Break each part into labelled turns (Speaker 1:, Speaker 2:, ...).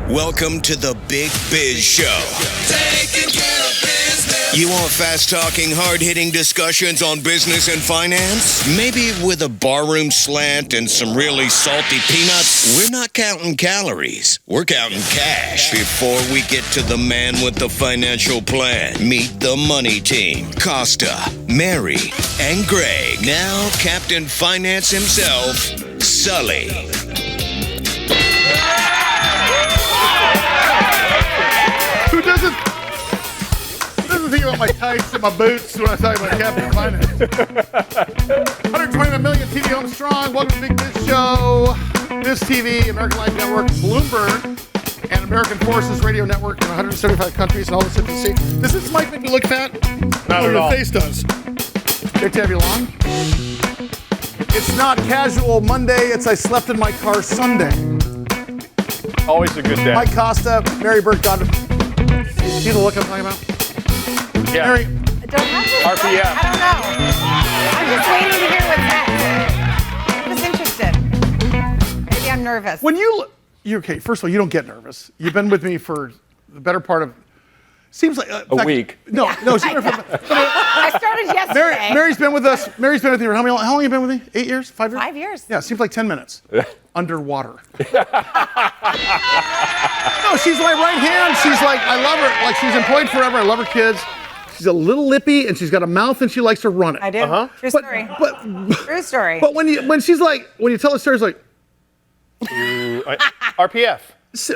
Speaker 1: Welcome to the Big Biz Show. Taking care of business. You want fast-talking, hard-hitting discussions on business and finance? Maybe with a barroom slant and some really salty peanuts? We're not counting calories. We're counting cash. Before we get to the man with the financial plan, meet the money team. Costa, Mary, and Greg. Now, Captain Finance himself, Sully.
Speaker 2: Who doesn't think about my tights and my boots when I talk about Captain Finance? 129 million TV homes strong. Welcome to Big Biz Show. BizTV, American Life Network, Bloomberg, and American Forces Radio Network in 175 countries and all the cities you see. Does this mic make me look fat?
Speaker 3: Not at all.
Speaker 2: Your face does. Great to have you along. It's not casual Monday. It's I slept in my car Sunday.
Speaker 3: Always a good day.
Speaker 2: Mike Costa, Mary Burke, Don. See the look I'm talking about?
Speaker 3: Yeah.
Speaker 2: Mary.
Speaker 4: I don't have this.
Speaker 3: RPF.
Speaker 4: I don't know. I'm just waiting to hear what's next. I'm just interested. Maybe I'm nervous.
Speaker 2: When you're okay. First of all, you don't get nervous. You've been with me for the better part of. Seems like
Speaker 3: a week.
Speaker 2: No.
Speaker 4: I started yesterday.
Speaker 2: Mary's been with us. Mary's been with you. How long have you been with me? 8 years? 5 years?
Speaker 4: 5 years.
Speaker 2: Yeah, seems like 10 minutes. Underwater. No, she's my right hand. She's like, I love her. Like, she's employed forever. I love her kids. She's a little lippy, and she's got a mouth, and she likes to run it.
Speaker 4: I do. True story. True story.
Speaker 2: But when you tell a story, it's like,
Speaker 3: RPF.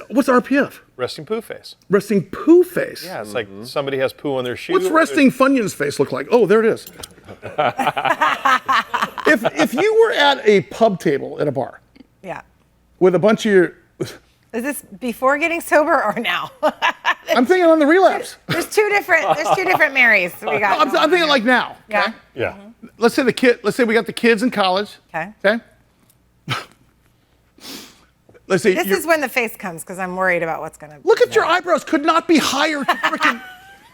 Speaker 2: What's RPF?
Speaker 3: Resting poo face.
Speaker 2: Resting poo face.
Speaker 3: Yeah, it's like somebody has poo on their shoe.
Speaker 2: What's resting Funyun's face look like? Oh, there it is. If you were at a pub table at a bar.
Speaker 4: Yeah.
Speaker 2: With a bunch of your.
Speaker 4: Is this before getting sober or now?
Speaker 2: I'm thinking on the relapse.
Speaker 4: There's two different Marys we got.
Speaker 2: I'm thinking like now.
Speaker 4: Yeah.
Speaker 2: Okay?
Speaker 3: Yeah.
Speaker 4: Mm-hmm.
Speaker 2: Let's say we got the kids in college.
Speaker 4: Okay.
Speaker 2: Let's say
Speaker 4: This is when the face comes because I'm worried about what's going to.
Speaker 2: Look at your eyebrows. Could not be higher. Freaking,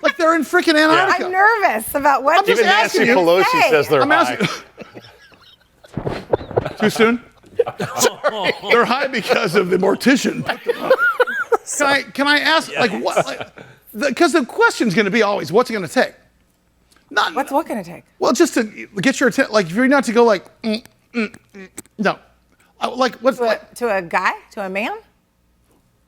Speaker 2: like they're in freaking Antarctica.
Speaker 4: I'm nervous about what.
Speaker 2: I'm just
Speaker 3: Even
Speaker 2: asking
Speaker 3: Nancy
Speaker 2: you.
Speaker 3: Pelosi
Speaker 4: Hey.
Speaker 3: says they're
Speaker 2: I'm
Speaker 3: high.
Speaker 2: asking. Too soon? They're high because of the mortician. Can I ask, like, what? Because the question's going to be always, what's it going to take?
Speaker 4: What's what going to take?
Speaker 2: Well, just to get your attention, like, if you're not to go like, no. Like, what's
Speaker 4: To a guy? To a man?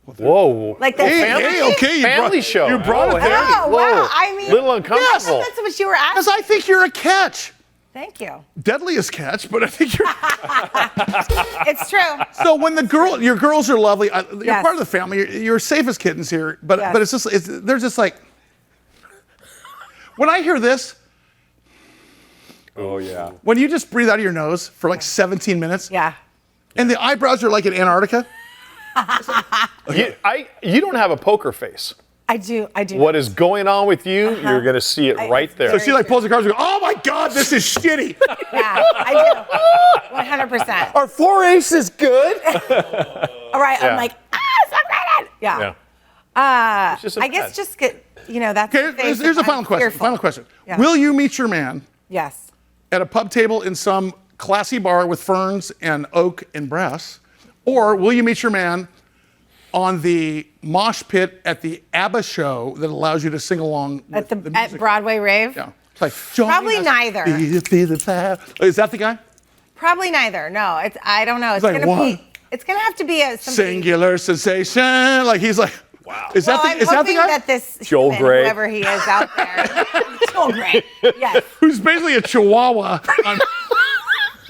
Speaker 3: Whoa.
Speaker 4: Like the
Speaker 2: Hey, okay,
Speaker 3: Family show.
Speaker 2: You brought it there.
Speaker 4: Oh, wow. I mean,
Speaker 3: Little uncomfortable.
Speaker 4: that's what you were asking.
Speaker 2: Because I think you're a catch.
Speaker 4: Thank you.
Speaker 2: Deadliest catch, but I think you're.
Speaker 4: It's true.
Speaker 2: So when your girls are lovely, you're
Speaker 4: Yes.
Speaker 2: part of the family. You're safe as kittens here, but
Speaker 4: Yes.
Speaker 2: but it's just they're just like. When I hear this,
Speaker 3: Oh, yeah.
Speaker 2: when you just breathe out of your nose for like 17 minutes,
Speaker 4: Yeah.
Speaker 2: and the eyebrows are like in Antarctica.
Speaker 3: You don't have a poker face.
Speaker 4: I do.
Speaker 3: What is going on with you, you're going to see it right there.
Speaker 2: So she like pulls the cards and goes, "Oh my God, this is shitty."
Speaker 4: Yeah, I do. 100%.
Speaker 3: Are 4 aces good?
Speaker 4: All right.
Speaker 3: Yeah.
Speaker 4: I'm like, so excited. Yeah.
Speaker 3: It's just a
Speaker 4: I guess
Speaker 3: test.
Speaker 4: just get, that's
Speaker 2: Okay,
Speaker 4: the face
Speaker 2: here's
Speaker 4: if
Speaker 2: a final
Speaker 4: I'm
Speaker 2: question.
Speaker 4: fearful.
Speaker 2: Final question.
Speaker 4: Yeah.
Speaker 2: Will you meet your man
Speaker 4: Yes.
Speaker 2: at a pub table in some classy bar with ferns and oak and brass, or will you meet your man on the mosh pit at the ABBA show that allows you to sing along
Speaker 4: At
Speaker 2: with the
Speaker 4: at
Speaker 2: music?
Speaker 4: Broadway rave?
Speaker 2: Yeah. It's like, join
Speaker 4: Probably
Speaker 2: us,
Speaker 4: neither.
Speaker 2: feel the fire. Is that the guy?
Speaker 4: Probably neither. No, I don't know. It's
Speaker 2: like,
Speaker 4: gonna
Speaker 2: what?
Speaker 4: be. It's gonna have to be a somebody.
Speaker 2: Singular sensation. Like he's like, wow. Is that
Speaker 4: Well,
Speaker 2: the
Speaker 4: I'm hoping
Speaker 2: guy?
Speaker 4: that this
Speaker 3: Joel
Speaker 4: human,
Speaker 3: Gray.
Speaker 4: whoever he is out there, Joel Gray. Yes.
Speaker 2: Who's basically a chihuahua.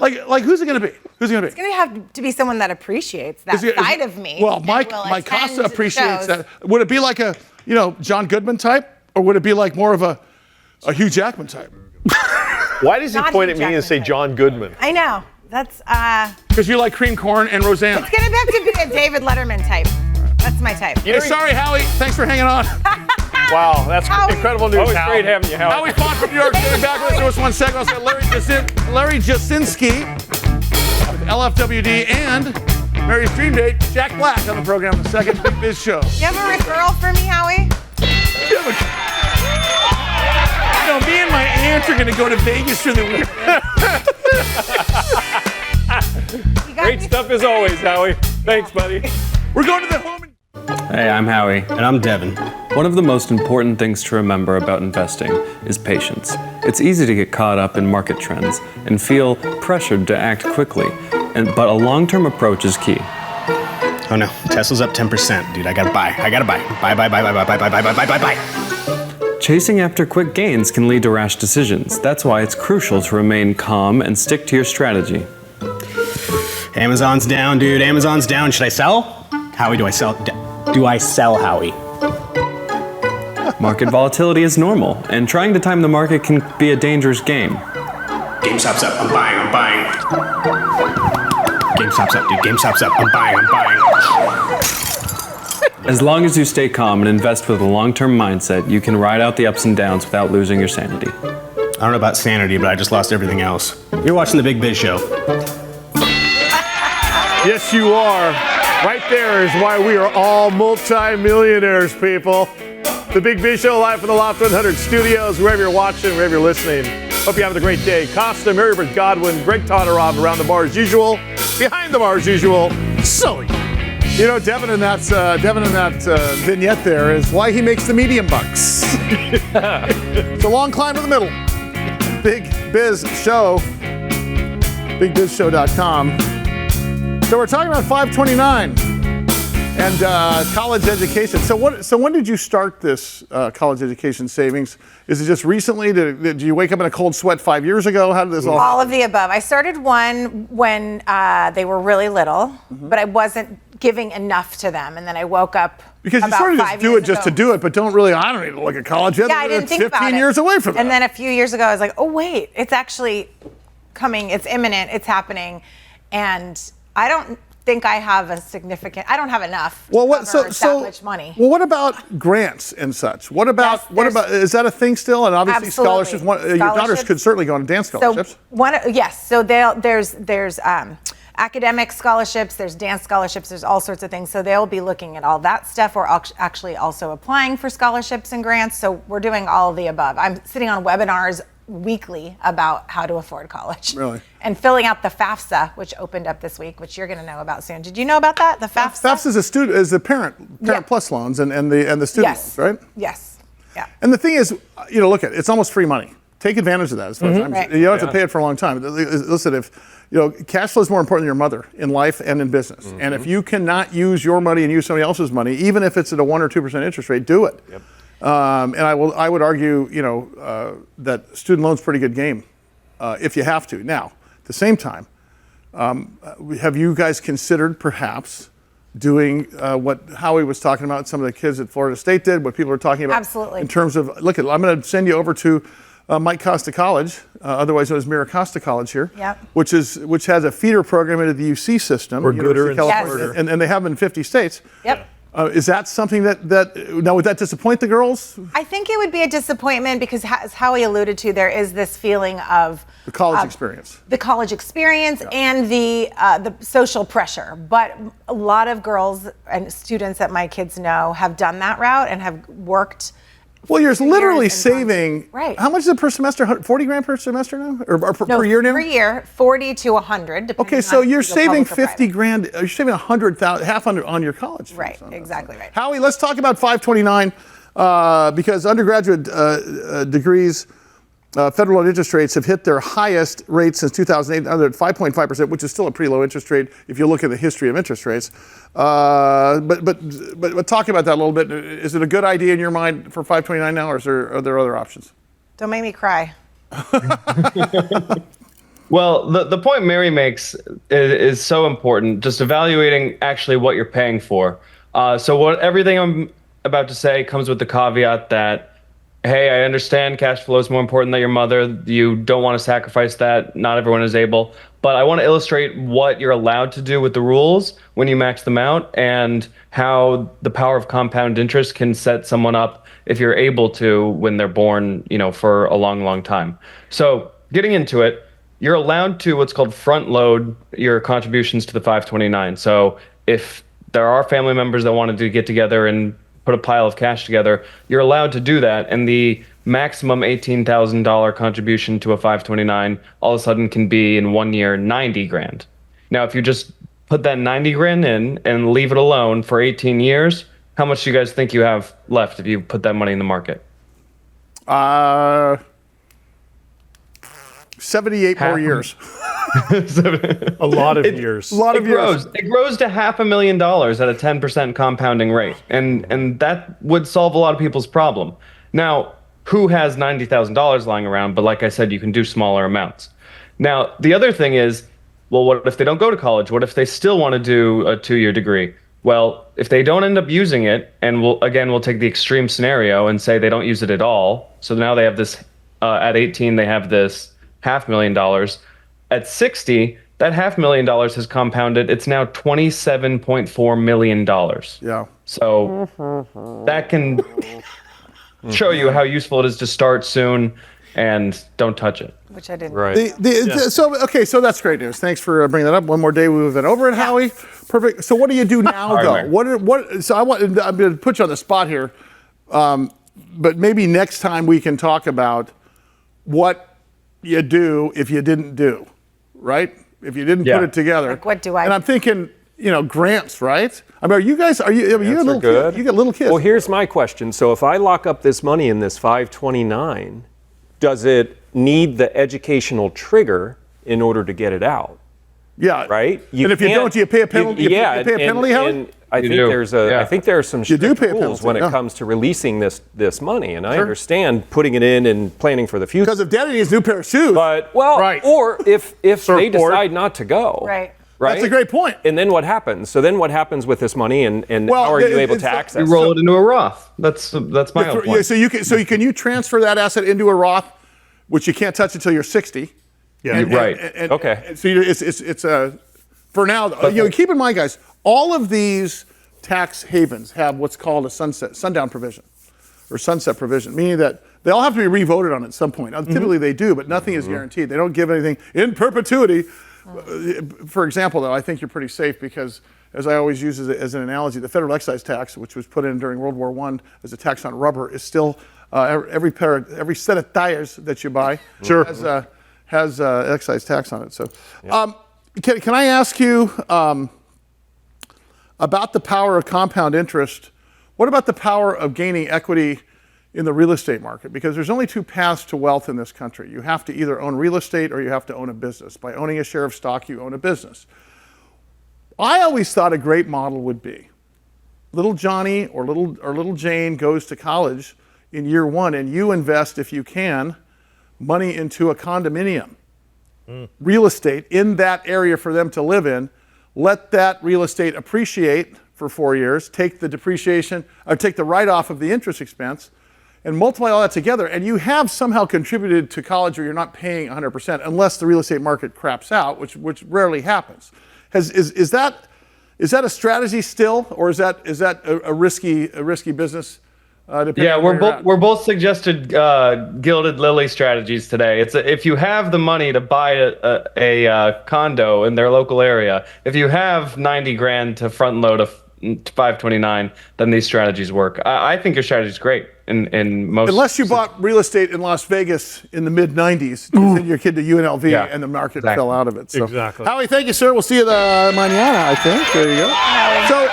Speaker 2: Like who's it gonna be? Who's it gonna be?
Speaker 4: It's gonna have to be someone that appreciates that side of me.
Speaker 2: Well,
Speaker 4: and
Speaker 2: Mike
Speaker 4: will
Speaker 2: Costa
Speaker 4: attend
Speaker 2: appreciates
Speaker 4: shows.
Speaker 2: that. Would it be like a John Goodman type, or would it be like more of a Hugh Jackman type?
Speaker 3: Why does he
Speaker 4: Not
Speaker 3: point
Speaker 4: Hugh
Speaker 3: at me and
Speaker 4: Jackman
Speaker 3: say
Speaker 4: type.
Speaker 3: John Goodman?
Speaker 4: I know. That's
Speaker 2: Because you like cream corn and Roseanne.
Speaker 4: It's gonna have to be a David Letterman type. That's my type.
Speaker 2: Hey, sorry, Howie. Thanks for hanging on.
Speaker 3: Wow, that's
Speaker 4: Howie.
Speaker 3: incredible news.
Speaker 5: Always
Speaker 3: Howie.
Speaker 5: great having you, Howie.
Speaker 2: Howie Font from New York. Getting back with us in just 1 second. I'll say Larry Jasinski with LFWD and Mary's Dream Date, Jack Black on the program in a second. Big Biz Show.
Speaker 4: You have a referral for me, Howie?
Speaker 2: Me and my aunt are going to go to Vegas for the weekend.
Speaker 4: You got
Speaker 5: Great
Speaker 4: me
Speaker 5: stuff as always, Howie. Thanks, buddy.
Speaker 2: We're going to the home.
Speaker 5: Hey, I'm Howie.
Speaker 6: And I'm Devin.
Speaker 5: One of the most important things to remember about investing is patience. It's easy to get caught up in market trends and feel pressured to act quickly, but a long-term approach is key.
Speaker 6: Oh no, Tesla's up 10%, dude. I gotta buy. Buy.
Speaker 5: Chasing after quick gains can lead to rash decisions. That's why it's crucial to remain calm and stick to your strategy.
Speaker 6: Amazon's down, dude. Amazon's down. Should I sell? Howie, do I sell? Do I sell, Howie?
Speaker 5: Market volatility is normal, and trying to time the market can be a dangerous game.
Speaker 6: GameStop's up. I'm buying. GameStop's up, dude. GameStop's up. I'm buying.
Speaker 5: As long as you stay calm and invest with a long-term mindset, you can ride out the ups and downs without losing your sanity.
Speaker 6: I don't know about sanity, but I just lost everything else. You're watching the Big Biz Show.
Speaker 3: Yes, you are. Right there is why we are all multi-millionaires, people. The Big Biz Show live from the Loft 100 studios, wherever you're watching, wherever you're listening. Hope you're having a great day. Costa, Marybeth Godwin, Greg Todorov around the bar as usual. Behind the bar as usual, Sully.
Speaker 2: You know, Devin in that vignette there is why he makes the medium bucks. It's a long climb to the middle. Big Biz Show, bigbizshow.com. So we're talking about 529 and college education. So when did you start this college education savings? Is it just recently? Did you wake up in a cold sweat 5 years ago? How did this all?
Speaker 4: All of the above. I started one when they were really little, but I wasn't giving enough to them, and then I woke up.
Speaker 2: Because you sort of just do it just to do it, but don't really. I don't need to look at college yet.
Speaker 4: Yeah, I didn't think about it.
Speaker 2: 15 years away from that.
Speaker 4: And then a few years ago, I was like, oh wait, it's actually coming. It's imminent. It's happening, and I don't think I have a significant. I don't have enough.
Speaker 2: Well,
Speaker 4: to cover that much money.
Speaker 2: Well, what about grants and such? What about is that a thing still? And obviously
Speaker 4: Absolutely.
Speaker 2: scholarships. Your daughters could certainly go on dance scholarships.
Speaker 4: So there's academic scholarships, there's dance scholarships, there's all sorts of things. So they'll be looking at all that stuff. We're actually also applying for scholarships and grants. So we're doing all of the above. I'm sitting on webinars weekly about how to afford college.
Speaker 2: Really?
Speaker 4: And filling out the FAFSA, which opened up this week, which you're going to know about soon. Did you know about that? The FAFSA?
Speaker 2: FAFSA is the parent plus loans and the student loans, right?
Speaker 4: Yes. Yeah.
Speaker 2: And the thing is, look at it, it's almost free money. Take advantage of that as far as I'm
Speaker 4: Right.
Speaker 2: You don't have to pay it for a long time. Listen, if cash flow is more important than your mother in life and in business. And if you cannot use your money and use somebody else's money, even if it's at a 1 or 2% interest rate, do it. Yep. And I would argue, that student loan's a pretty good game if you have to. Now, at the same time, have you guys considered perhaps doing what Howie was talking about, some of the kids at Florida State did, what people are talking about?
Speaker 4: Absolutely.
Speaker 2: In terms of, I'm going to send you over to Mike Costa College, otherwise known as Mira Costa College here, which has a feeder program into the UC system.
Speaker 3: Or Gooder in
Speaker 2: California, and they have them in 50 states.
Speaker 4: Yep.
Speaker 2: Is that something now would that disappoint the girls?
Speaker 4: I think it would be a disappointment because, as Howie alluded to, there is this feeling of
Speaker 2: the college experience.
Speaker 4: The college experience and the social pressure. But a lot of girls and students that my kids know have done that route and have worked.
Speaker 2: Well, you're literally saving.
Speaker 4: Right.
Speaker 2: How much is it per semester? 40 grand per semester now, or per year now?
Speaker 4: Per year, 40 to 100.
Speaker 2: Okay, so you're saving 50 grand. You're saving 100,000, half on your college.
Speaker 4: Right. Exactly right.
Speaker 2: Howie, let's talk about 529 because undergraduate degrees. Federal loan interest rates have hit their highest rate since 2008, under 5.5%, which is still a pretty low interest rate if you look at the history of interest rates. But talk about that a little bit. Is it a good idea in your mind for 529 now, or are there other options?
Speaker 4: Don't make me cry.
Speaker 5: Well, the point Mary makes is so important, just evaluating actually what you're paying for. Everything I'm about to say comes with the caveat that, hey, I understand cash flow is more important than your mother. You don't want to sacrifice that. Not everyone is able. But I want to illustrate what you're allowed to do with the rules when you max them out and how the power of compound interest can set someone up if you're able to when they're born, for a long, long time. So getting into it, you're allowed to what's called front load your contributions to the 529. So if there are family members that wanted to get together and put a pile of cash together, you're allowed to do that. And the maximum $18,000 contribution to a 529 all of a sudden can be in 1 year 90 grand. Now, if you just put that 90 grand in and leave it alone for 18 years, How much do you guys think you have left if you put that money in the market?
Speaker 2: 78 more years.
Speaker 3: A lot of years.
Speaker 2: A lot of years.
Speaker 5: It grows to $500,000 at a 10% compounding rate, and that would solve a lot of people's problem. Now, who has $90,000 lying around? But like I said, you can do smaller amounts. Now, the other thing is, well, what if they don't go to college? What if they still want to do a 2-year degree? Well, if they don't end up using it, and we'll take the extreme scenario and say they don't use it at all. So now they have this, at 18, they have this $500,000. At 60, that $500,000 has compounded. It's now $27.4 million.
Speaker 2: Yeah.
Speaker 5: So that can show you how useful it is to start soon and don't touch it.
Speaker 4: Which I didn't.
Speaker 3: Right.
Speaker 2: So that's great news. Thanks for bringing that up. One more day we move that over at Howie. Perfect. So what do you do now, though? I'm going to put you on the spot here, but maybe next time we can talk about what you do if you didn't do, right? If you didn't put it together.
Speaker 4: Like, what do I?
Speaker 2: And I'm thinking, grants, right? I mean, are you a little kid? You got little kids.
Speaker 7: Well, here's my question. So if I lock up this money in this 529, does it need the educational trigger in order to get it out?
Speaker 2: Yeah.
Speaker 7: Right?
Speaker 2: And if you don't, do you pay a penalty? You pay a penalty, Howie?
Speaker 7: And I think there are some strict rules when it comes to releasing this money, and I understand putting it in and planning for the future.
Speaker 2: Because if Daddy needs a new pair of shoes.
Speaker 7: But or if they decide not to go.
Speaker 4: Right.
Speaker 7: Right?
Speaker 2: That's a great point.
Speaker 7: And then what happens? So then what happens with this money, and how are you able to access it?
Speaker 5: You roll it into a Roth. That's my own point.
Speaker 2: So can you transfer that asset into a Roth, which you can't touch until you're 60?
Speaker 3: Yeah.
Speaker 5: Right.
Speaker 7: Okay.
Speaker 2: So it's for now, though. Keep in mind, guys, all of these tax havens have what's called a sundown provision or sunset provision, meaning that they all have to be revoted on at some point. Now, typically they do, but nothing is guaranteed. They don't give anything in perpetuity. For example, though, I think you're pretty safe because, as I always use as an analogy, the federal excise tax, which was put in during World War I as a tax on rubber, is still every set of tires that you buy has excise tax on it. So, can I ask you about the power of compound interest? What about the power of gaining equity in the real estate market? Because there's only two paths to wealth in this country. You have to either own real estate or you have to own a business. By owning a share of stock, you own a business. I always thought a great model would be little Johnny or little Jane goes to college in year one, and you invest, if you can, money into a condominium, real estate in that area for them to live in. Let that real estate appreciate for 4 years, take the depreciation, or take the write-off of the interest expense, and multiply all that together, and you have somehow contributed to college where you're not paying 100%, unless the real estate market craps out, which rarely happens. Is that a strategy still, or is that a risky business?
Speaker 5: We're both suggested gilded lily strategies today. It's if you have the money to buy a condo in their local area, if you have 90 grand to front load a 529, then these strategies work. I think your strategy is great in most. Unless
Speaker 2: you bought real estate in Las Vegas in the mid 90s, to send your kid to UNLV, and the market fell out of it. So.
Speaker 3: Exactly.
Speaker 2: Howie, thank you, sir. We'll see you mañana, I think. There you go. So,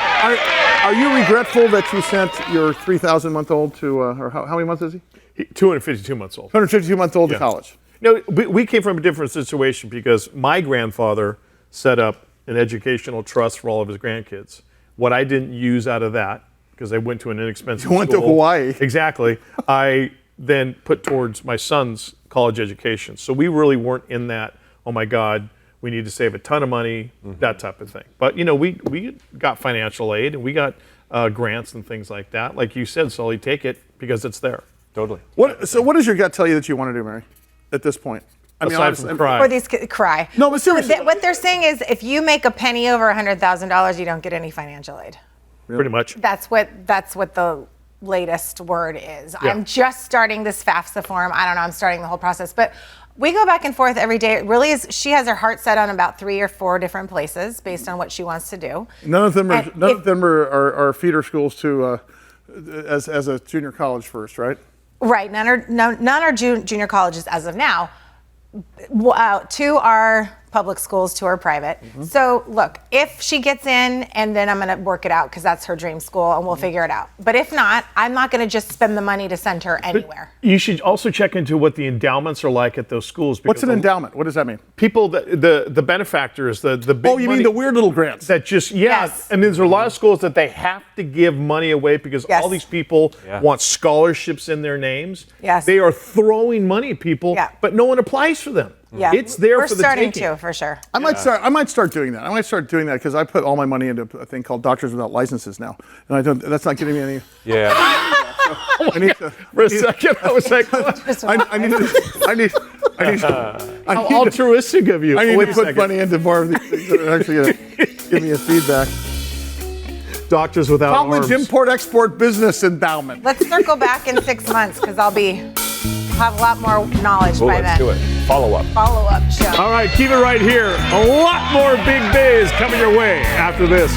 Speaker 2: are you regretful that you sent your 3,000-month-old to, or how many months is he?
Speaker 3: 252 months old.
Speaker 2: 252-month-old to college.
Speaker 3: No, we came from a different situation because my grandfather set up an educational trust for all of his grandkids. What I didn't use out of that, because I went to an inexpensive school.
Speaker 2: You went to Hawaii.
Speaker 3: Exactly. I then put towards my son's college education. So we really weren't in that, oh my God, we need to save a ton of money, that type of thing. But we got financial aid and we got grants and things like that. Like you said, Sully, take it because it's there.
Speaker 7: Totally.
Speaker 2: So what does your gut tell you that you want to do, Mary, at this point? I mean,
Speaker 3: aside from cry.
Speaker 4: Or these cry.
Speaker 2: No, but seriously.
Speaker 4: What they're saying is if you make a penny over $100,000, you don't get any financial aid.
Speaker 3: Pretty much.
Speaker 4: That's what the latest word is.
Speaker 3: Yeah.
Speaker 4: I'm just starting this FAFSA form. I don't know, I'm starting the whole process. But we go back and forth every day. It really is, she has her heart set on about 3 or 4 different places based on what she wants to do.
Speaker 2: None of them are feeder schools to as a junior college first, right?
Speaker 4: Right, none are junior colleges as of now. 2 are public schools to her private. So look, if she gets in, and then I'm going to work it out because that's her dream school, and we'll figure it out. But if not, I'm not going to just spend the money to send her anywhere.
Speaker 3: But you should also check into what the endowments are like at those schools.
Speaker 2: What's an endowment? What does that mean?
Speaker 3: People, the benefactors, the big
Speaker 2: Oh, you
Speaker 3: money
Speaker 2: mean the weird little grants?
Speaker 3: that just
Speaker 4: Yes.
Speaker 3: And there's a lot of schools that they have to give money away because
Speaker 4: Yes.
Speaker 3: all these people want scholarships in their names.
Speaker 4: Yes.
Speaker 3: They are throwing money at people, but no one applies for them.
Speaker 4: Yeah,
Speaker 3: It's there
Speaker 4: we're
Speaker 3: for the
Speaker 4: starting
Speaker 3: taking.
Speaker 4: to, for sure.
Speaker 2: I might start doing that. I might start doing that because I put all my money into a thing called Doctors Without Licenses now, and I don't. That's not getting me any.
Speaker 7: Yeah.
Speaker 2: I need to.
Speaker 3: For a second, I was like, what?
Speaker 2: I need.
Speaker 3: How altruistic of you.
Speaker 2: I need
Speaker 3: Wait
Speaker 2: to
Speaker 3: a
Speaker 2: put
Speaker 3: second.
Speaker 2: money into more of these things that are actually going to give me a feedback.
Speaker 3: Doctors Without
Speaker 2: College
Speaker 3: Arms.
Speaker 2: Import-Export Business Endowment.
Speaker 4: Let's circle back in 6 months because I'll have a lot more knowledge
Speaker 7: Well,
Speaker 4: by
Speaker 7: let's
Speaker 4: then.
Speaker 7: do it. Follow up.
Speaker 4: Follow-up show.
Speaker 3: All right, keep it right here. A lot more Big Biz coming your way after this.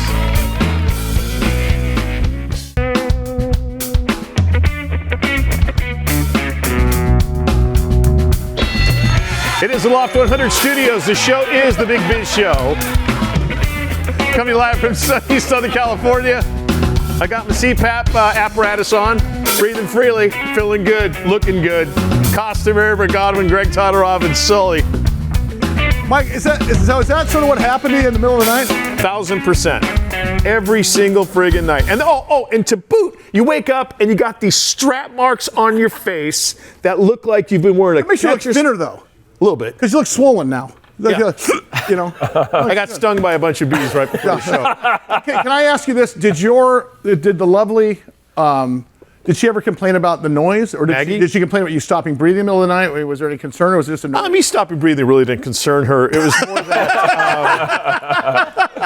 Speaker 3: It is the Loft 100 Studios. The show is the Big Biz Show. Coming live from sunny Southern California. I got my CPAP apparatus on, breathing freely, feeling good, looking good. Costa River, Godwin, Greg Todorov, and Sully.
Speaker 2: Mike, is that sort of what happened to you in the middle of the night?
Speaker 3: 1,000%. Every single friggin' night. And and to boot, you wake up and you got these strap marks on your face that look like you've been wearing a
Speaker 2: It makes you look thinner though,
Speaker 3: a little bit.
Speaker 2: because you look swollen now.
Speaker 3: Yeah.
Speaker 2: You know.
Speaker 3: I got stung by a bunch of bees right before the show.
Speaker 2: Okay, can I ask you this? Did the lovely, did she ever complain about the noise, or
Speaker 3: Maggie?
Speaker 2: did she complain about you stopping breathing in the middle of the night? Was there any concern, or was it just a noise?
Speaker 3: Me stopping breathing really didn't concern her. It was more that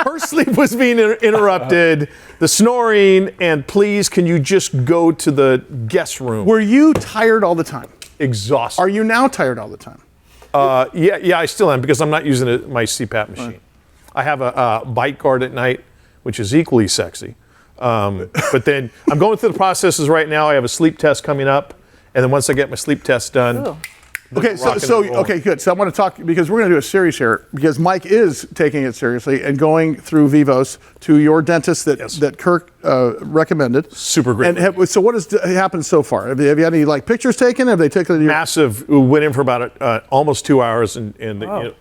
Speaker 3: her sleep was being interrupted, the snoring, and please, can you just go to the guest room?
Speaker 2: Were you tired all the time?
Speaker 3: Exhausted.
Speaker 2: Are you now tired all the time?
Speaker 3: Yeah, I still am because I'm not using my CPAP machine. Right. I have a bite guard at night, which is equally sexy. But then I'm going through the processes right now. I have a sleep test coming up, and then once I get my sleep test done.
Speaker 4: Ooh.
Speaker 2: Okay, okay, good. So I want to talk because we're going to do a series here because Mike is taking it seriously and going through Vivos to your dentist that Kirk recommended.
Speaker 3: Super great.
Speaker 2: And so what has happened so far? Have you had any pictures taken? Have they taken your
Speaker 3: massive? We went in for about almost 2 hours, and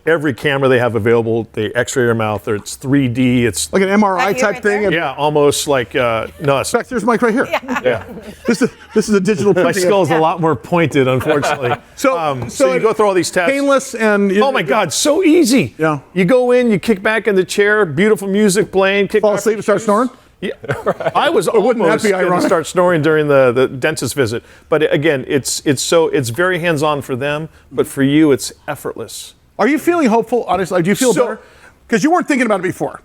Speaker 3: every camera they have available, they X-ray your mouth. Or it's 3D. It's
Speaker 2: like an MRI type thing.
Speaker 3: Yeah, almost like no.
Speaker 2: In fact, there's Mike right here.
Speaker 3: Yeah.
Speaker 2: This is a digital.
Speaker 3: My skull's a lot more pointed, unfortunately. So you go through all these tests.
Speaker 2: Painless and
Speaker 3: oh my God, so easy.
Speaker 2: Yeah.
Speaker 3: You go in, you kick back in the chair, beautiful music playing.
Speaker 2: Fall asleep and start snorring.
Speaker 3: Yeah, I was almost going to start snoring during the dentist visit. But again, it's very hands-on for them, but for you, it's effortless.
Speaker 2: Are you feeling hopeful? Honestly, do you feel better? Because you weren't thinking about it before.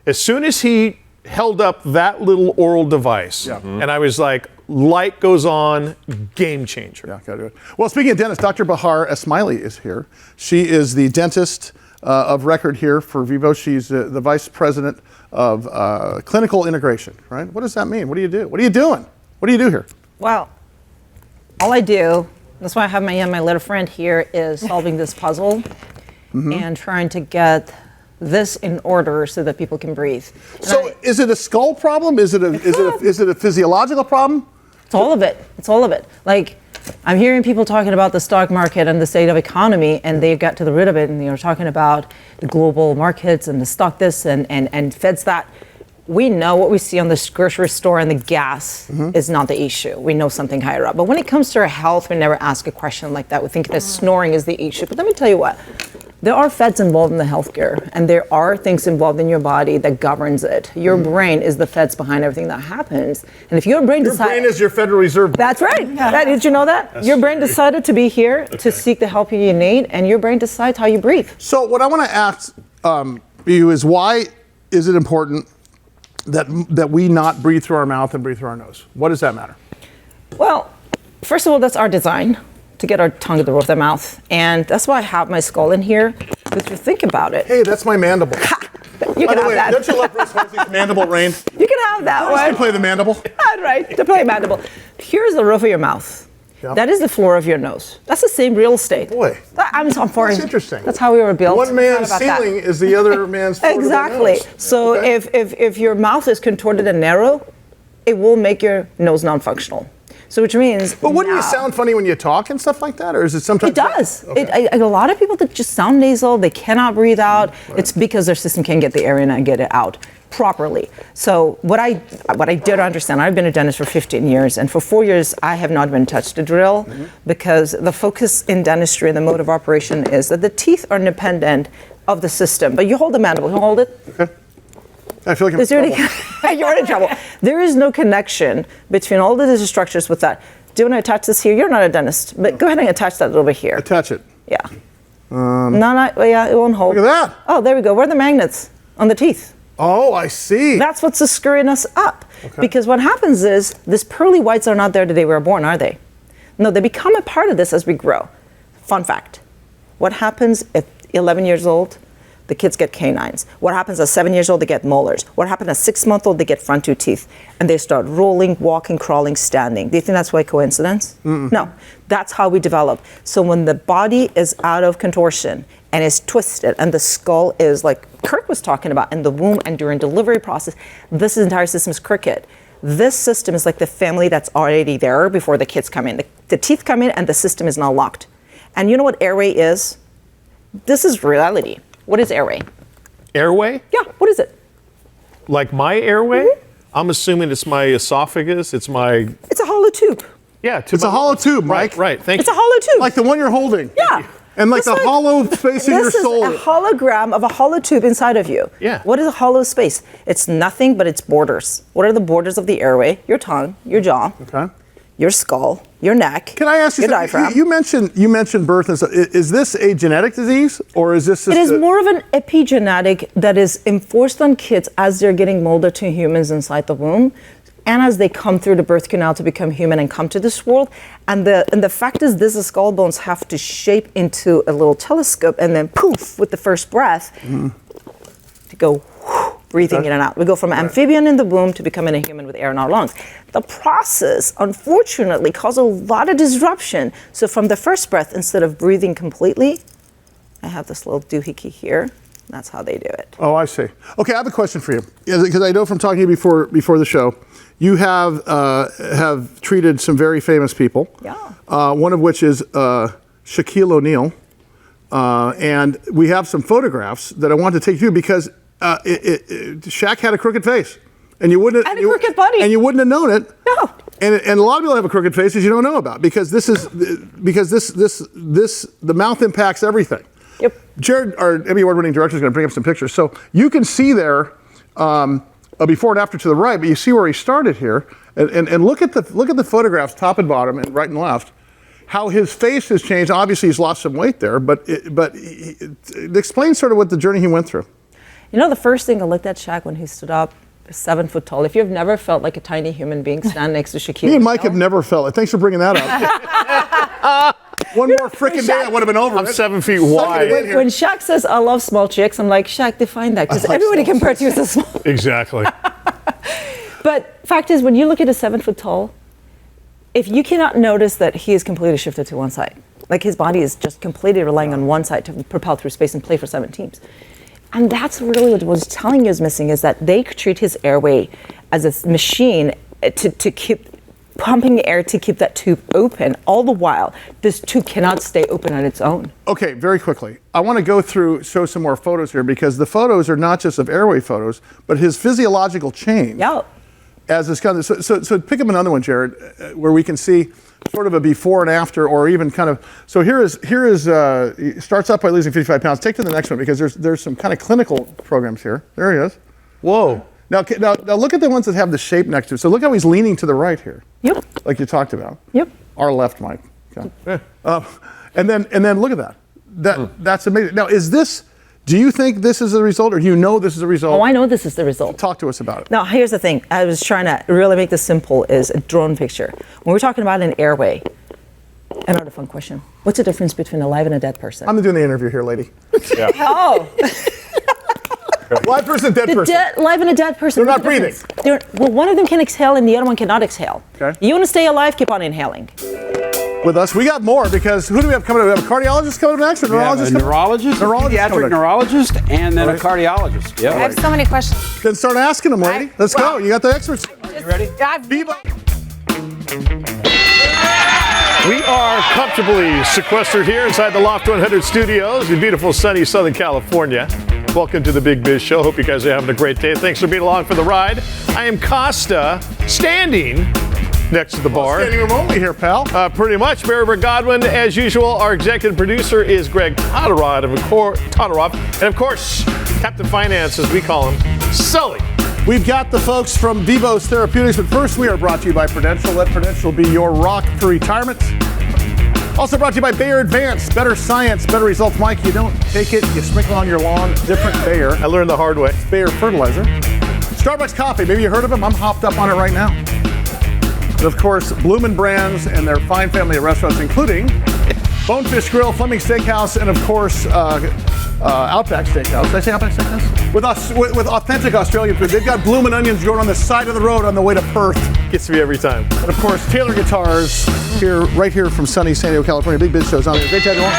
Speaker 3: As soon as he held up that little oral device, and I was like, light goes on, game changer.
Speaker 2: Yeah, gotta do it. Well, speaking of dentists, Dr. Bahar Esmaili is here. She is the dentist of record here for Vivos. She's the vice president of clinical integration, right? What does that mean? What do you do? What are you doing? What do you do here?
Speaker 8: Well, all I do, that's why I have my little friend here, is solving this puzzle and trying to get this in order so that people can breathe.
Speaker 2: So is it a skull problem? Is it a physiological problem?
Speaker 8: It's all of it. It's all of it. Like, I'm hearing people talking about the stock market and the state of economy, and they got to the rid of it, and they're talking about the global markets and the stock this and Feds that. We know what we see on the grocery store and the gas is not the issue. We know something higher up. But when it comes to our health, we never ask a question like that. We think that snoring is the issue. But let me tell you what. There are feds involved in the healthcare, and there are things involved in your body that governs it. Your brain is the feds behind everything that happens. And if your brain
Speaker 2: brain is your Federal Reserve.
Speaker 8: That's right. Did you know that? Your brain decided to be here to seek the help you need, and your brain decides how you breathe.
Speaker 2: So what I want to ask you is, why is it important that we not breathe through our mouth and breathe through our nose? What does that matter?
Speaker 8: Well, first of all, that's our design, to get our tongue to the roof of the mouth. And that's why I have my skull in here. But if you think about it.
Speaker 2: Hey, that's my mandible.
Speaker 8: You can have that.
Speaker 2: Don't you love Bruce Horsley's Mandible Rain?
Speaker 8: You can have that
Speaker 2: Bruce
Speaker 8: one.
Speaker 2: can play the mandible.
Speaker 8: Right, to play mandible. Here's the roof of your mouth.
Speaker 2: Yep.
Speaker 8: That is the floor of your nose. That's the same real estate.
Speaker 2: Boy.
Speaker 8: I'm sorry.
Speaker 2: That's interesting.
Speaker 8: That's how we were built.
Speaker 2: One man's
Speaker 8: Forgot about that.
Speaker 2: ceiling is the other man's floor.
Speaker 8: Exactly. So if your mouth is contorted and narrow, it will make your nose non-functional. So which means.
Speaker 2: But wouldn't you sound funny when you talk and stuff like that, or is it sometimes?
Speaker 8: It does.
Speaker 2: Okay.
Speaker 8: A lot of people that just sound nasal, they cannot breathe out.
Speaker 2: Right.
Speaker 8: It's because their system can't get the air in and get it out properly. So what I did understand, I've been a dentist for 15 years, and for 4 years I have not been touched a drill because the focus in dentistry and the mode of operation is that the teeth are independent of the system. But you hold the mandible. You hold it.
Speaker 2: Okay. I feel like I'm in trouble.
Speaker 8: You're in trouble. There is no connection between all the structures with that. Do you want to attach this here? You're not a dentist, but go ahead and attach that over here.
Speaker 2: Attach it.
Speaker 8: Yeah. Yeah, it won't hold.
Speaker 2: Look at that.
Speaker 8: Oh, there we go. Where are the magnets on the teeth?
Speaker 2: Oh, I see.
Speaker 8: That's what's screwing us up. Okay. Because what happens is, these pearly whites are not there the day we were born, are they? No, they become a part of this as we grow. Fun fact. What happens at 11 years old? The kids get canines. What happens at 7 years old? They get molars. What happens at 6 months old? They get front two teeth. And they start rolling, walking, crawling, standing. Do you think that's by coincidence? No. That's how we develop. So when the body is out of contortion and is twisted and the skull is like Kirk was talking about in the womb and during delivery process, this entire system is crooked. This system is like the family that's already there before the kids come in. The teeth come in and the system is now locked. And you know what airway is? This is reality. What is airway?
Speaker 3: Airway?
Speaker 8: Yeah, what is it?
Speaker 3: Like my airway? I'm assuming it's my esophagus. It's my.
Speaker 8: It's a hollow tube.
Speaker 3: Yeah,
Speaker 2: It's a hollow tube, Mike.
Speaker 3: Right. Thank
Speaker 8: It's
Speaker 3: you.
Speaker 8: a hollow tube.
Speaker 2: Like the one you're holding.
Speaker 8: Yeah.
Speaker 2: And like
Speaker 8: Just
Speaker 2: the hollow space in your
Speaker 8: This is
Speaker 2: soul.
Speaker 8: a hologram of a hollow tube inside of you.
Speaker 3: Yeah.
Speaker 8: What is a hollow space? It's nothing but its borders. What are the borders of the airway? Your tongue, your jaw,
Speaker 2: Okay.
Speaker 8: your skull, your neck.
Speaker 2: Can I ask you
Speaker 8: your
Speaker 2: something?
Speaker 8: diaphragm.
Speaker 2: You mentioned birth and stuff. Is this a genetic disease or is this just
Speaker 8: It is more of an epigenetic that is enforced on kids as they're getting molded to humans inside the womb, and as they come through the birth canal to become human and come to this world. And the fact is, these skull bones have to shape into a little telescope and then poof with the first breath to go breathing in and out. We go from amphibian in the womb to becoming a human with air in our lungs. The process, unfortunately, caused a lot of disruption. So from the first breath, instead of breathing completely, I have this little doohickey here. That's how they do it.
Speaker 2: Oh, I see. Okay, I have a question for you. Because I know from talking to you before the show, you have treated some very famous people.
Speaker 8: Yeah.
Speaker 2: One of which is Shaquille O'Neal. And we have some photographs that I want to take you because Shaq had a crooked face. And you wouldn't
Speaker 8: And a crooked body.
Speaker 2: And you wouldn't have known it.
Speaker 8: No.
Speaker 2: And a lot of people have a crooked face that you don't know about because the mouth impacts everything.
Speaker 8: Yep.
Speaker 2: Jared, our Emmy Award-winning director, is going to bring up some pictures. So you can see there a before and after to the right, but you see where he started here, and look at the photographs, top and bottom, and right and left, how his face has changed. Obviously, he's lost some weight there, but explain sort of what the journey he went through.
Speaker 8: You know, the first thing I looked at Shaq when he stood up, 7 foot tall. If you've never felt like a tiny human being stand next to Shaquille
Speaker 2: Me and Mike
Speaker 8: O'Neal.
Speaker 2: have never felt it. Thanks for bringing that up. One more freaking day, I would have been over.
Speaker 3: I'm
Speaker 2: it.
Speaker 3: 7 feet
Speaker 2: Suck it
Speaker 3: wide.
Speaker 2: in here.
Speaker 8: When Shaq says, I love small chicks, I'm like, Shaq, define that. Because
Speaker 2: I like
Speaker 8: everybody
Speaker 2: small
Speaker 8: compared to you as a small.
Speaker 3: Exactly.
Speaker 8: But fact is, when you look at a 7 foot tall, if you cannot notice that he is completely shifted to one side, like his body is just completely relying on one side to propel through space and play for 7 teams. And that's really what was telling you is missing, is that they treat his airway as a machine to keep pumping air to keep that tube open. All the while, this tube cannot stay open on its own.
Speaker 2: Okay, very quickly. I want to show some more photos here because the photos are not just of airway photos, but his physiological change.
Speaker 8: Yeah.
Speaker 2: As this kind of, so pick up another one, Jared, where we can see sort of a before and after, or even kind of. So here is he starts up by losing 55 pounds. Take to the next one because there's some kind of clinical programs here. There he is.
Speaker 3: Whoa.
Speaker 2: Now look at the ones that have the shape next to it. So look how he's leaning to the right here.
Speaker 8: Yep.
Speaker 2: Like you talked about.
Speaker 8: Yep.
Speaker 2: Our left, Mike. Okay. And then look at that. That's amazing. Now do you think this is the result, or do you know this is the result?
Speaker 8: Oh, I know this is the result.
Speaker 2: Talk to us about it.
Speaker 8: Now, here's the thing. I was trying to really make this simple, is a drone picture. When we're talking about an airway, another fun question. What's the difference between a live and a dead person?
Speaker 2: I'm doing the interview here, lady.
Speaker 3: Yeah.
Speaker 8: Oh,
Speaker 2: Live person, dead person.
Speaker 8: live and a dead person.
Speaker 2: They're
Speaker 8: what's
Speaker 2: not
Speaker 8: the
Speaker 2: breathing.
Speaker 8: difference? Well, one of them can exhale and the other one cannot exhale.
Speaker 2: Okay.
Speaker 8: You want to stay alive, keep on inhaling.
Speaker 2: with us. We got more because who do we have coming up? We have a cardiologist coming up next, a neurologist,
Speaker 9: a neurologist,
Speaker 2: pediatric
Speaker 9: neurologist, and then a cardiologist. Yeah.
Speaker 4: I have so many questions.
Speaker 2: Then start asking them, lady. Let's go. You got the experts.
Speaker 9: You ready?
Speaker 2: Viva.
Speaker 3: We are comfortably sequestered here inside the Loft 100 studios in beautiful sunny Southern California. Welcome to the Big Biz Show. Hope you guys are having a great day. Thanks for being along for the ride. I am Costa, standing next to the bar.
Speaker 2: Standing remotely here, pal.
Speaker 3: Pretty much. Mary Godwin, as usual. Our executive producer is Greg Todorov, and of course, Captain Finance, as we call him, Sully.
Speaker 2: We've got the folks from Vivos Therapeutics, but first we are brought to you by Prudential. Let Prudential be your rock for retirement. Also brought to you by Bayer Advanced. Better science, better results. Mike, you don't take it, you sprinkle on your lawn. Different Bayer.
Speaker 3: I learned the hard way.
Speaker 2: Bayer fertilizer. Starbucks coffee. Maybe you heard of them. I'm hopped up on it right now. And of course, Bloomin' Brands and their fine family of restaurants, including Bonefish Grill, Fleming Steakhouse, and of course, Outback Steakhouse. Did I say Outback Steakhouse? With authentic Australian food. They've got bloomin' onions growing on the side of the road on the way to Perth.
Speaker 3: Gets me every time.
Speaker 2: And of course, Taylor Guitars, right here from sunny San Diego, California. Big Biz Show's on there. Great to have you on.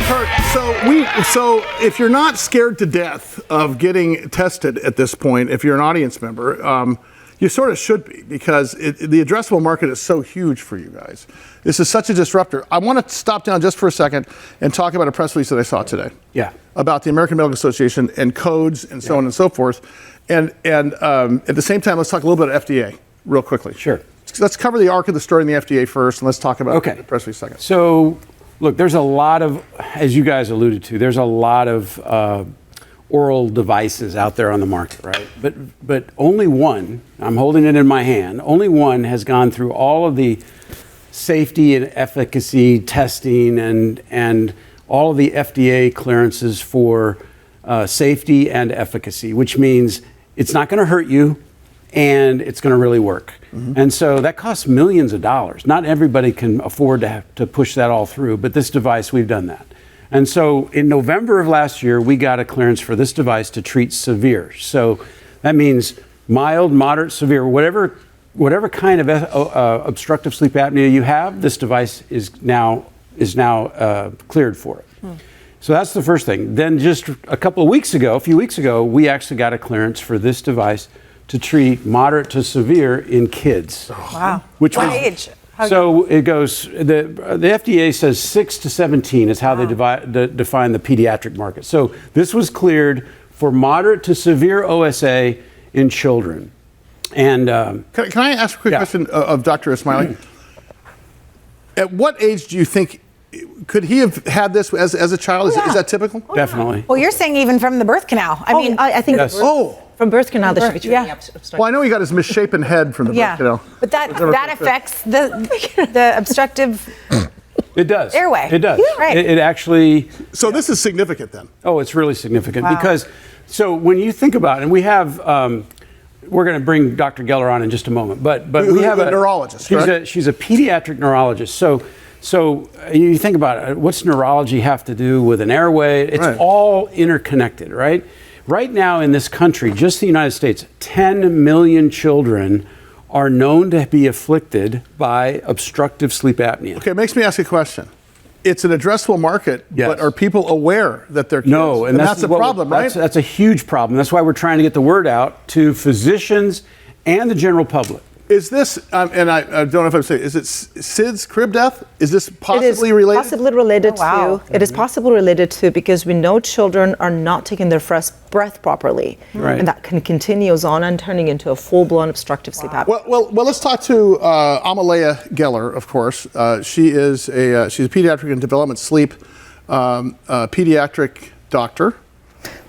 Speaker 2: Kurt, so if you're not scared to death of getting tested at this point, if you're an audience member, you sort of should be, because the addressable market is so huge for you guys. This is such a disruptor. I want to stop down just for a second and talk about a press release that I saw today.
Speaker 9: Yeah.
Speaker 2: About the American Medical Association and codes and so on and so forth. And at the same time, let's talk a little bit of FDA real quickly.
Speaker 9: Sure.
Speaker 2: Let's cover the arc of the story in the FDA first, and let's talk about the press release second.
Speaker 9: So, look, there's a lot of, as you guys alluded to, there's a lot of oral devices out there on the market, right? But only one, I'm holding it in my hand, only one has gone through all of the safety and efficacy testing and all of the FDA clearances for safety and efficacy, which means it's not going to hurt you and it's going to really work. Mm-hmm. And so that costs millions of dollars. Not everybody can afford to push that all through, but this device, we've done that. And so in November of last year, we got a clearance for this device to treat severe. So that means mild, moderate, severe, whatever kind of obstructive sleep apnea you have, this device is now cleared for it. So that's the first thing. Then just a few weeks ago, we actually got a clearance for this device to treat moderate to severe in kids.
Speaker 4: Wow.
Speaker 9: What
Speaker 4: age?
Speaker 9: So it goes, the FDA says 6 to 17 is how they define the pediatric market. So this was cleared for moderate to severe OSA in children. And
Speaker 2: can I ask a quick question of Dr. Ismaili? At what age do you think, could he have had this as a child? Is that typical?
Speaker 9: Definitely.
Speaker 4: Well, you're saying even from the birth canal. I mean,
Speaker 8: I think
Speaker 9: yes.
Speaker 8: from birth canal, there should be treating
Speaker 2: Well, I know he got his misshapen head from the birth canal.
Speaker 4: But that affects the obstructive
Speaker 9: It does.
Speaker 4: airway.
Speaker 9: It does.
Speaker 4: Yeah. Right.
Speaker 9: It actually.
Speaker 2: So this is significant then.
Speaker 9: Oh, it's really significant because, so when you think about it, and we have, we're going to bring Dr. Geller on in just a moment, but we have
Speaker 2: a neurologist.
Speaker 9: She's a pediatric neurologist. So you think about it, what's neurology have to do with an airway? It's all interconnected, right? Right now in this country, just the United States, 10 million children are known to be afflicted by obstructive sleep apnea.
Speaker 2: Okay, it makes me ask a question. It's an addressable market, but are people aware that they're kids?
Speaker 9: No, and that's
Speaker 2: a problem, right?
Speaker 9: That's a huge problem. That's why we're trying to get the word out to physicians and the general public.
Speaker 2: Is this, and I don't know if I'm saying, is it SIDS, crib death? Is this possibly related?
Speaker 8: Possibly related to. It is possibly related to, because we know children are not taking their first breath properly.
Speaker 9: Right.
Speaker 8: And that continues on and turning into a full-blown obstructive sleep apnea.
Speaker 2: Well, let's talk to Amalea Geller, of course. She's a pediatric and development sleep pediatric doctor.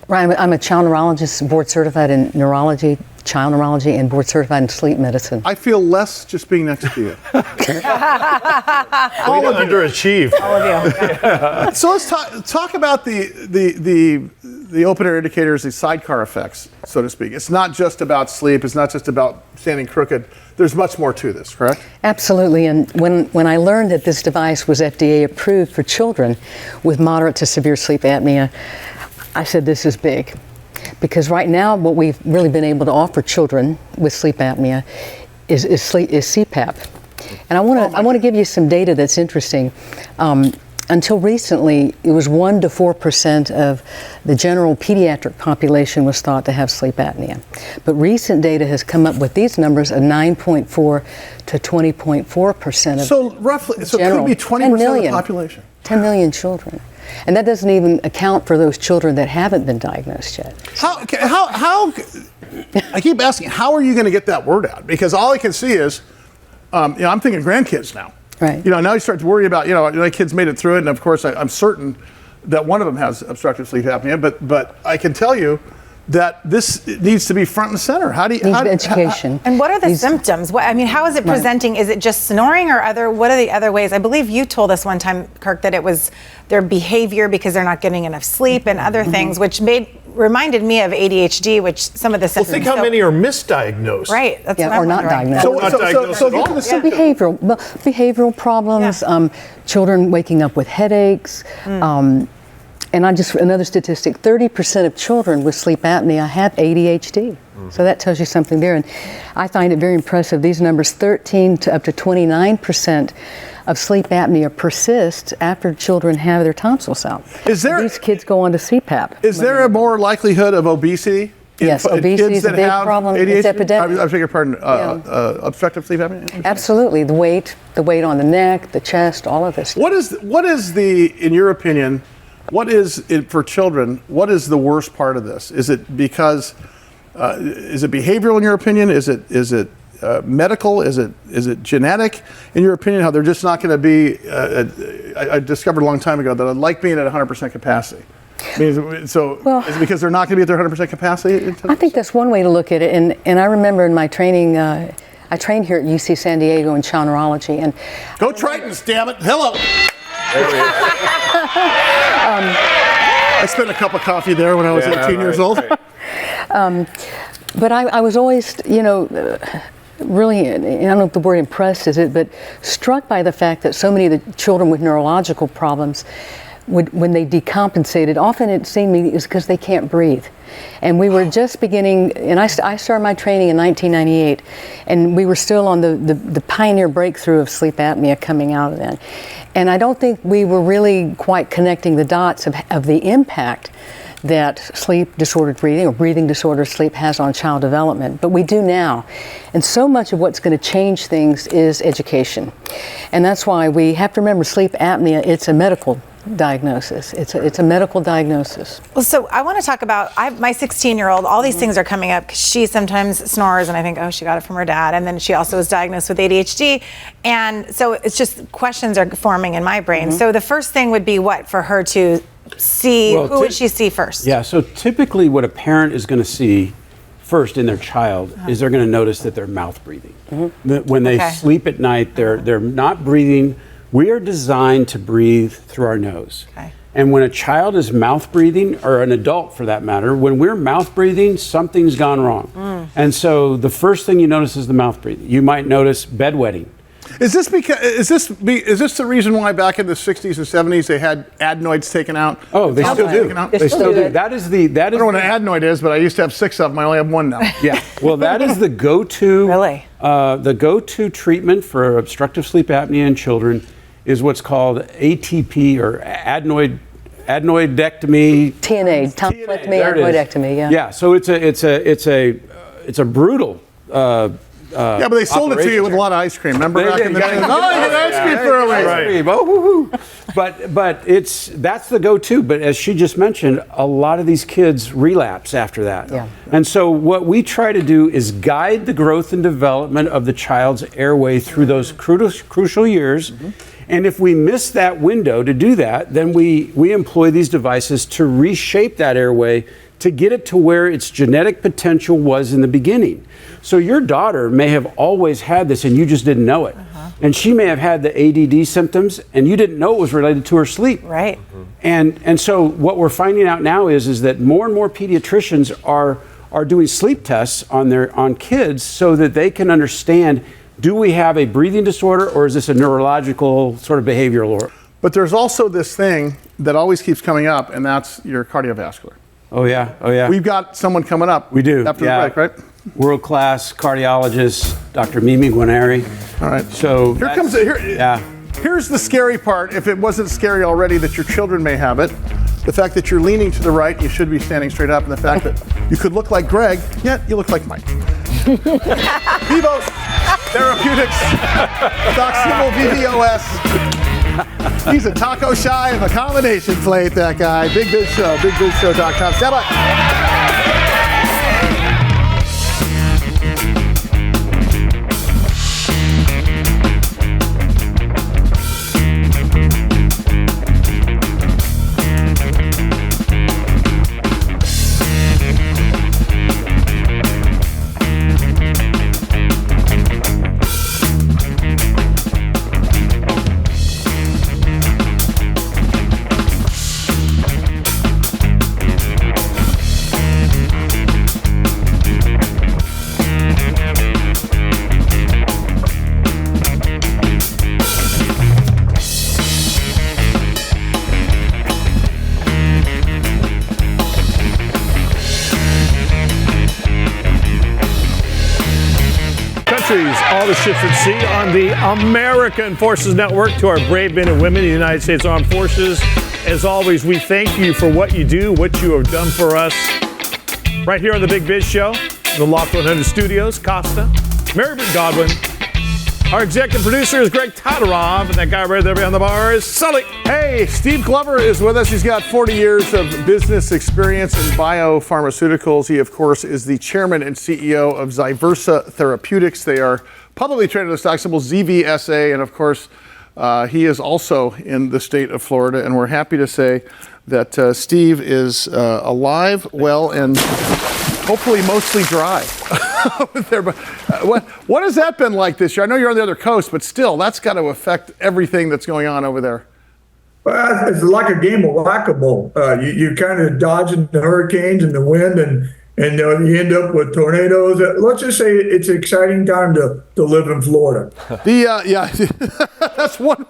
Speaker 10: Right, I'm a child neurologist, board certified in neurology, child neurology, and board certified in sleep medicine.
Speaker 2: I feel less just being next to you.
Speaker 3: All underachieved.
Speaker 4: All of you.
Speaker 2: So let's talk about the open air indicators, the sidecar effects, so to speak. It's not just about sleep. It's not just about standing crooked. There's much more to this, correct?
Speaker 10: Absolutely. And when I learned that this device was FDA approved for children with moderate to severe sleep apnea, I said, this is big. Because right now, what we've really been able to offer children with sleep apnea is CPAP. And I want to give you some data that's interesting. Until recently, it was 1 to 4% of the general pediatric population was thought to have sleep apnea. But recent data has come up with these numbers of 9.4 to 20.4% of
Speaker 2: So roughly, so it
Speaker 10: general.
Speaker 2: could be 20% of the population.
Speaker 10: 10 million children. And that doesn't even account for those children that haven't been diagnosed yet.
Speaker 2: How I keep asking, how are you going to get that word out? Because all I can see is, I'm thinking grandkids now.
Speaker 10: Right.
Speaker 2: Now you start to worry about, my kids made it through it, and of course I'm certain that one of them has obstructive sleep apnea, but I can tell you that this needs to be front and center.
Speaker 10: Education.
Speaker 4: And what are the symptoms? How is it presenting? Is it just snoring or what are the other ways? I believe you told us one time, Kirk, that it was their behavior because they're not getting enough sleep and other things, which reminded me of ADHD, which some of the symptoms.
Speaker 3: Well, think how many are misdiagnosed.
Speaker 4: Right. That's what
Speaker 10: or
Speaker 4: I'm
Speaker 10: not diagnosed.
Speaker 2: So
Speaker 10: behavioral problems, children waking up with headaches. And another statistic, 30% of children with sleep apnea have ADHD. So that tells you something there. And I find it very impressive. These numbers, 13 to up to 29% of sleep apnea persists after children have their tonsils out. These kids go on to CPAP.
Speaker 2: Is there a more likelihood of obesity?
Speaker 10: Yes, obesity is a big problem.
Speaker 2: ADHD?
Speaker 10: It's epidemic.
Speaker 2: I beg your pardon. Obstructive sleep apnea.
Speaker 10: Absolutely, the weight on the neck, the chest, all of this.
Speaker 2: What is in your opinion? What is it for children? What is the worst part of this? Is it because is it behavioral in your opinion? Is it medical? Is it genetic in your opinion? How they're just not going to be? I discovered a long time ago that I like being at 100% capacity. Is it because they're not going to be at their 100% capacity?
Speaker 10: I think that's one way to look at it. And I remember in my training, I trained here at UC San Diego in child neurology. And
Speaker 2: go Tritons, damn it! Hello. I spent a cup of coffee there when I was 18 years old.
Speaker 10: But I was always, really, I don't know if the word impressed is it, but struck by the fact that so many of the children with neurological problems, when they decompensated, often it seemed to me is because they can't breathe. And we were just beginning, and I started my training in 1998, and we were still on the pioneer breakthrough of sleep apnea coming out of that. And I don't think we were really quite connecting the dots of the impact that sleep disordered breathing or breathing disordered sleep has on child development, but we do now. And so much of what's going to change things is education. And that's why we have to remember sleep apnea, it's a medical diagnosis. It's a medical diagnosis.
Speaker 4: Well, so I want to talk about my 16-year-old. All these things are coming up because she sometimes snores, and I think, oh, she got it from her dad. And then she also was diagnosed with ADHD, and so it's just questions are forming in my brain. So the first thing would be what for her to see? Who would she see first?
Speaker 9: Yeah. So typically, what a parent is going to see first in their child is they're going to notice that they're mouth breathing. When they sleep at night, they're not breathing. We are designed to breathe through our nose. And when a child is mouth breathing, or an adult for that matter, when we're mouth breathing, something's gone wrong. And so the first thing you notice is the mouth breathing. You might notice bedwetting.
Speaker 2: Is this the reason why back in the 60s and 70s they had adenoids taken out?
Speaker 9: Oh, they still do. They still do. That is I don't
Speaker 2: know what an adenoid is, but I used to have 6 of them. I only have 1 now.
Speaker 9: Yeah. Well, that is the go-to.
Speaker 4: Really?
Speaker 9: The go-to treatment for obstructive sleep apnea in children is what's called ATP or adenoidectomy.
Speaker 10: TNA, tonsillectomy, adenoidectomy. Yeah.
Speaker 9: So it's a brutal.
Speaker 2: Yeah, but they sold it to you with a lot of ice cream. Remember back in the day? Oh, you get ice cream for a week.
Speaker 9: Right. Oh, woohoo. But that's the go-to. But as she just mentioned, a lot of these kids relapse after that.
Speaker 10: Yeah.
Speaker 9: And so what we try to do is guide the growth and development of the child's airway through those crucial years. And if we miss that window to do that, then we employ these devices to reshape that airway to get it to where its genetic potential was in the beginning. So your daughter may have always had this and you just didn't know it. And she may have had the ADD symptoms and you didn't know it was related to her sleep.
Speaker 4: Right.
Speaker 9: And so what we're finding out now is that more and more pediatricians are doing sleep tests on kids so that they can understand, do we have a breathing disorder or is this a neurological sort of behavioral order?
Speaker 2: But there's also this thing that always keeps coming up, and that's your cardiovascular.
Speaker 9: Oh yeah.
Speaker 2: We've got someone coming up.
Speaker 9: We do.
Speaker 2: After the break, right?
Speaker 9: World-class cardiologist, Dr. Mimi Guarneri.
Speaker 2: All right.
Speaker 9: So
Speaker 2: Here's the scary part, if it wasn't scary already, that your children may have it. The fact that you're leaning to the right, you should be standing straight up, and the fact that you could look like Greg, yet you look like Mike. Vivos Therapeutics, stock symbol VVOS. He's a taco shy of a combination plate, that guy. Big Biz Show, bigbizshow.com. Stand by.
Speaker 3: All the ships at sea on the American Forces Network. To our brave men and women in the United States Armed Forces, as always, we thank you for what you do, what you have done for us. Right here on the Big Biz Show, the Loft 100 Studios, Costa, Mary Britt Godwin. Our executive producer is Greg Todorov, and that guy right there behind the bar is Sully.
Speaker 2: Hey, Steve Glover is with us. He's got 40 years of business experience in biopharmaceuticals. He, of course, is the chairman and CEO of Zyversa Therapeutics. They are publicly traded on the stock symbol ZVSA, and of course, he is also in the state of Florida, and we're happy to say that Steve is alive, well, and hopefully mostly dry. There, but what has that been like this year? I know you're on the other coast, but still, that's got to affect everything that's going on over there.
Speaker 11: Well, it's like a game of whack-a-mole. You kind of dodging the hurricanes and the wind, and you end up with tornadoes. Let's just say it's an exciting time to live in Florida. That's one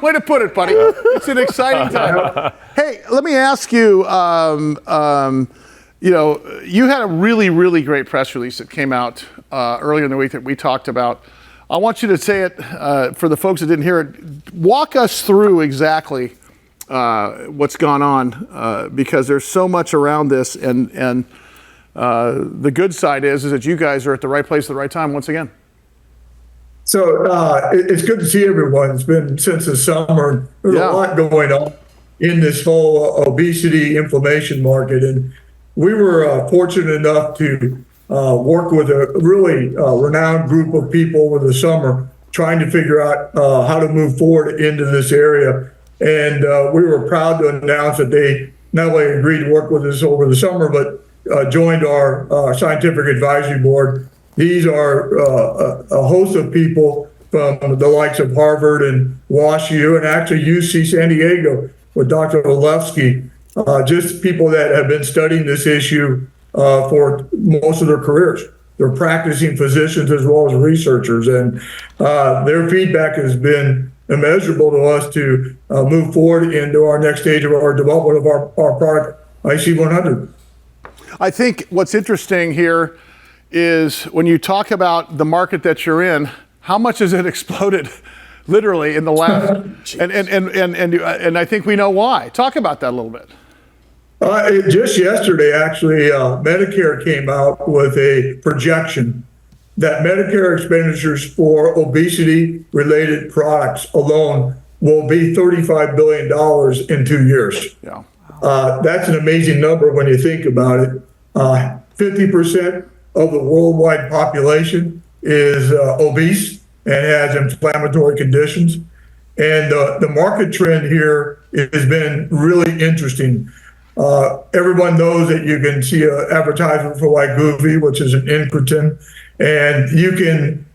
Speaker 11: way to put it, buddy. It's an exciting time.
Speaker 2: Hey, let me ask you. You had a really, really great press release that came out earlier in the week that we talked about. I want you to say it for the folks that didn't hear it. Walk us through exactly what's gone on because there's so much around this, and the good side is that you guys are at the right place at the right time once again.
Speaker 11: So it's good to see everyone. It's been since the summer. There's a lot going on in this whole obesity inflammation market, and we were fortunate enough to work with a really renowned group of people over the summer trying to figure out how to move forward into this area. And we were proud to announce that they not only agreed to work with us over the summer, but joined our scientific advisory board. These are a host of people from the likes of Harvard and WashU and actually UC San Diego with Dr. Olevsky. Just people that have been studying this issue for most of their careers. They're practicing physicians as well as researchers, and their feedback has been immeasurable to us to move forward into our next stage of our development of our product, IC100.
Speaker 2: I think what's interesting here is when you talk about the market that you're in, how much has it exploded? Literally in the last, and I think we know why. Talk about that a little bit.
Speaker 11: Just yesterday, actually, Medicare came out with a projection that Medicare expenditures for obesity-related products alone will be $35 billion in 2 years.
Speaker 2: Yeah.
Speaker 11: That's an amazing number when you think about it. 50% of the worldwide population is obese and has inflammatory conditions. And the market trend here has been really interesting. Everyone knows that you can see an advertisement for Wegovy, which is an incretin, and you can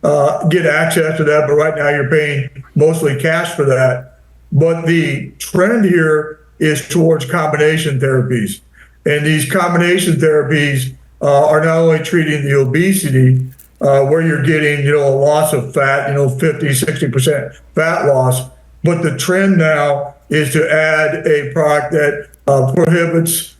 Speaker 11: get access to that, but right now you're paying mostly cash for that. But the trend here is towards combination therapies. And these combination therapies are not only treating the obesity, where you're getting, a loss of fat, 50, 60% fat loss, but the trend now is to add a product that prohibits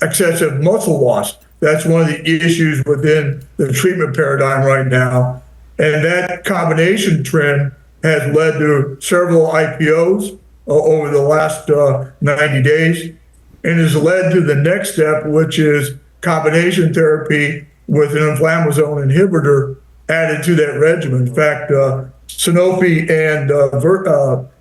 Speaker 11: excessive muscle loss. That's one of the issues within the treatment paradigm right now. And that combination trend has led to several IPOs over the last 90 days, and has led to the next step, which is combination therapy with an inflammasome inhibitor added to that regimen. In fact, Sanofi and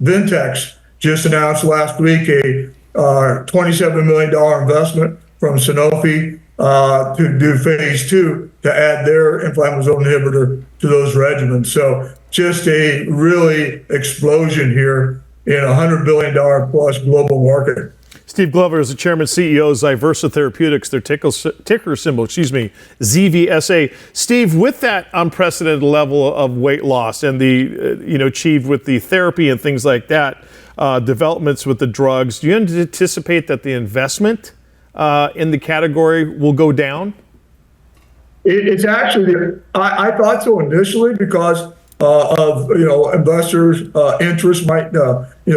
Speaker 11: Ventex just announced last week a $27 million investment from Sanofi to do phase 2 to add their inflammasome inhibitor to those regimens. So just a really explosion here in a $100 billion plus global market.
Speaker 3: Steve Glover is the chairman CEO of Zyversa Therapeutics, their ticker symbol, ZVSA. Steve, with that unprecedented level of weight loss and the, achieved with the therapy and things like that, developments with the drugs, do you anticipate that the investment in the category will go down?
Speaker 11: It's actually, I thought so initially because of, investors' interest might,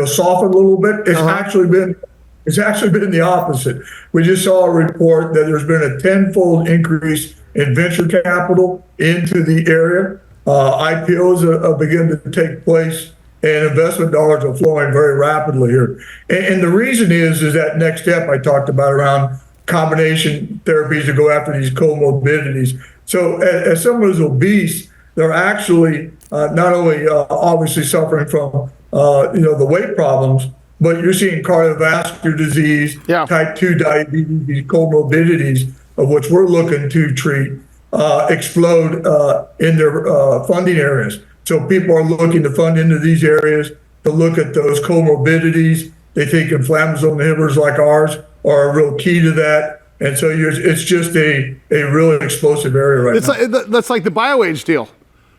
Speaker 11: soften a little bit. It's actually been the opposite. We just saw a report that there's been a 10-fold increase in venture capital into the area. IPOs are beginning to take place, and investment dollars are flowing very rapidly here. And the reason is that next step I talked about around combination therapies to go after these comorbidities. So as someone who's obese, they're actually not only obviously suffering from the weight problems, but you're seeing cardiovascular disease, type 2 diabetes, these comorbidities of which we're looking to treat, explode in their funding areas. So people are looking to fund into these areas to look at those comorbidities. They think inflammasome inhibitors like ours are a real key to that. And so it's just a really explosive area right now.
Speaker 2: That's like the BioAge deal,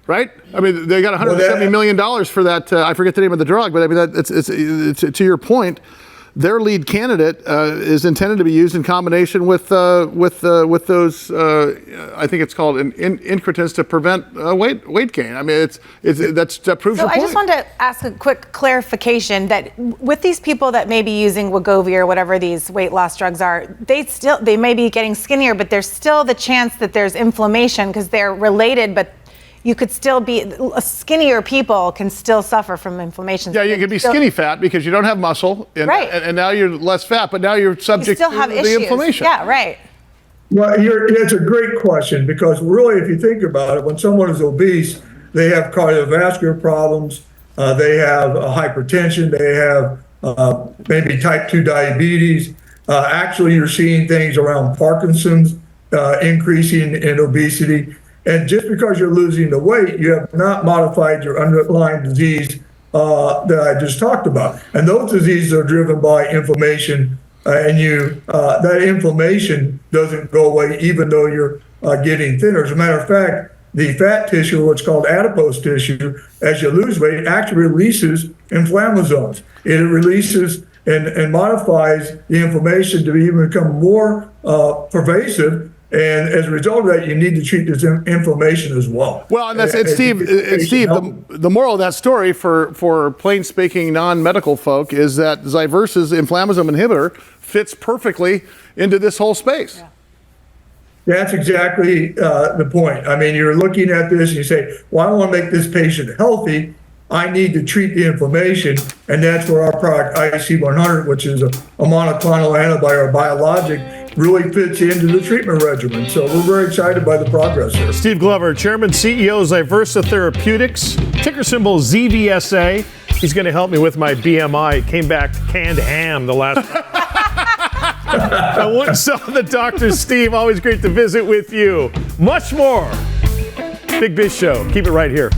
Speaker 2: right? I mean, they got $170 million for that. I forget the name of the drug, but I mean, it's to your point. Their lead candidate is intended to be used in combination with those. I think it's called incretins to prevent weight gain. I mean, that proves your point.
Speaker 4: I just wanted to ask a quick clarification that with these people that may be using Wegovy or whatever these weight loss drugs are, they may be getting skinnier, but there's still the chance that there's inflammation because they're related, but you could still be skinnier people can still suffer from inflammation.
Speaker 2: Yeah, you can be skinny fat because you don't have muscle, and now you're less fat, but now you're subject to the inflammation.
Speaker 4: Yeah, right.
Speaker 11: Well, it's a great question because really, if you think about it, when someone is obese, they have cardiovascular problems, they have hypertension, they have maybe type 2 diabetes. Actually, you're seeing things around Parkinson's increasing in obesity. And just because you're losing the weight, you have not modified your underlying disease that I just talked about. And those diseases are driven by inflammation, and that inflammation doesn't go away even though you're getting thinner. As a matter of fact, the fat tissue, what's called adipose tissue, as you lose weight, actually releases inflammasomes. It releases and modifies the inflammation to even become more pervasive. And as a result of that, you need to treat this inflammation as well.
Speaker 2: Well, and Steve, the moral of that story for plain speaking non-medical folk is that Zyversa's inflammasome inhibitor fits perfectly into this whole space. Yeah.
Speaker 11: That's exactly the point. I mean, you're looking at this and you say, well, I want to make this patient healthy. I need to treat the inflammation. And that's where our product IC100, which is a monoclonal antibody or biologic, really fits into the treatment regimen. So we're very excited by the progress here.
Speaker 3: Steve Glover, Chairman, CEO of Zyversa Therapeutics, ticker symbol ZVSA. He's going to help me with my BMI. It came back canned ham the last time. I wouldn't sell the doctor, Steve. Always great to visit with you. Much more. Big Biz Show. Keep it right here.